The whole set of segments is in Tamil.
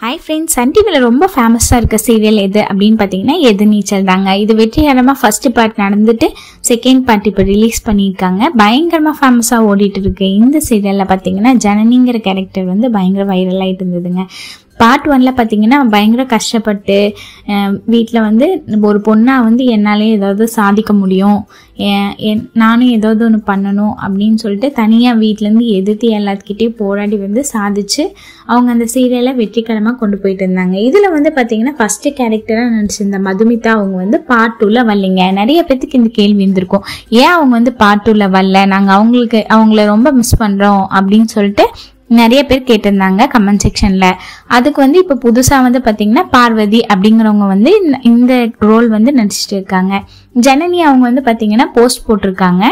ஹாய் ஃப்ரெண்ட்ஸ், சன் டிவியில் ரொம்ப ஃபேமஸாக இருக்க சீரியல் எது அப்படின்னு பார்த்தீங்கன்னா எதிர்நீச்சல் தாங்க. இது வெற்றிகரமாக ஃபர்ஸ்ட் பார்ட் நடந்துட்டு செகண்ட் பார்ட் இப்போ ரிலீஸ் பண்ணியிருக்காங்க. பயங்கரமாக ஃபேமஸாக ஓடிட்டு இருக்கு. இந்த சீரியலில் பார்த்தீங்கன்னா ஜனனிங்கிற கேரக்டர் வந்து பயங்கர வைரல் ஆகிட்டு இருந்ததுங்க. பார்ட் 1ல பார்த்தீங்கன்னா பயங்கர கஷ்டப்பட்டு வீட்டில் வந்து ஒரு பொண்ணாக வந்து என்னாலே ஏதாவது சாதிக்க முடியும், நானும் ஏதாவது ஒன்று பண்ணணும் அப்படின்னு சொல்லிட்டு தனியாக வீட்டிலேருந்து எதிர்த்து எல்லாத்துக்கிட்டே போராடி வந்து சாதிச்சு அவங்க அந்த சீரியலை வெற்றிகரமாக கொண்டு போயிட்டு இருந்தாங்க. இதில் வந்து பார்த்தீங்கன்னா ஃபர்ஸ்ட் கேரக்டராக நடிச்சிருந்த மதுமிதா அவங்க வந்து பார்ட் 2ல வரலைங்க. நிறைய பேத்துக்கு இந்த கேள்வி இருந்திருக்கும், ஏன் அவங்க வந்து பார்ட் 2ல வரல, நாங்கள் அவங்கள ரொம்ப மிஸ் பண்ணுறோம் அப்படின்னு சொல்லிட்டு நிறைய பேர் கேட்டிருந்தாங்க கமெண்ட் செக்ஷன்ல. அதுக்கு வந்து இப்ப புதுசா வந்து பாத்தீங்கன்னா பார்வதி அப்படிங்கிறவங்க வந்து இந்த ரோல் வந்து நடிச்சிட்டு இருக்காங்க. ஜனனி அவங்க வந்து பாத்தீங்கன்னா போஸ்ட் போட்டிருக்காங்க.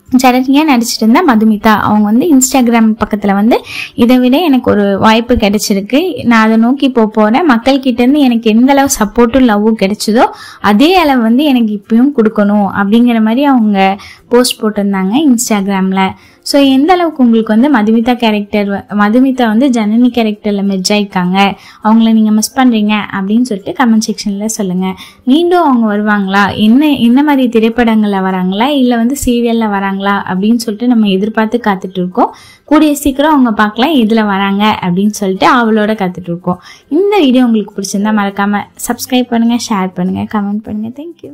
ஜனனியா நடிச்சிட்டு இருந்தா மதுமிதா அவங்க வந்து இன்ஸ்டாகிராம் பக்கத்துல வந்து இதை விட எனக்கு ஒரு வாய்ப்பு கிடைச்சிருக்கு, நான் அதை நோக்கி போறேன், மக்கள் கிட்ட இருந்து எனக்கு எந்த அளவு சப்போர்ட்டும் லவ்வும் கிடைச்சதோ அதே அளவு வந்து எனக்கு இப்பயும் கொடுக்கணும் அப்படிங்கிற மாதிரி அவங்க போஸ்ட் போட்டிருந்தாங்க இன்ஸ்டாகிராம்ல. ஸோ எந்த அளவுக்கு உங்களுக்கு வந்து மதுமிதா வந்து ஜனனி கேரக்டர்ல மெர்ஜ் ஆயிருக்காங்க, அவங்கள நீங்க மிஸ் பண்றீங்க அப்படின்னு சொல்லிட்டு கமெண்ட் செக்ஷன்ல சொல்லுங்க. மீண்டும் அவங்க வருவாங்களா, என்ன மாதிரி திரைப்படங்கள்ல வராங்களா இல்ல வந்து சீரியல்ல வராங்களா அப்படின்னு சொல்லிட்டு நம்ம எதிர்பார்த்து காத்துட்டு இருக்கோம். கூடிய சீக்கிரம் அவங்க பார்க்கலாம் எதுல வராங்க அப்படின்னு சொல்லிட்டு அவளோட காத்துட்டு இருக்கோம். இந்த வீடியோ உங்களுக்கு பிடிச்சிருந்தா மறக்காம சப்ஸ்கிரைப் பண்ணுங்க, ஷேர் பண்ணுங்க, கமெண்ட் பண்ணுங்க. தேங்க்யூ.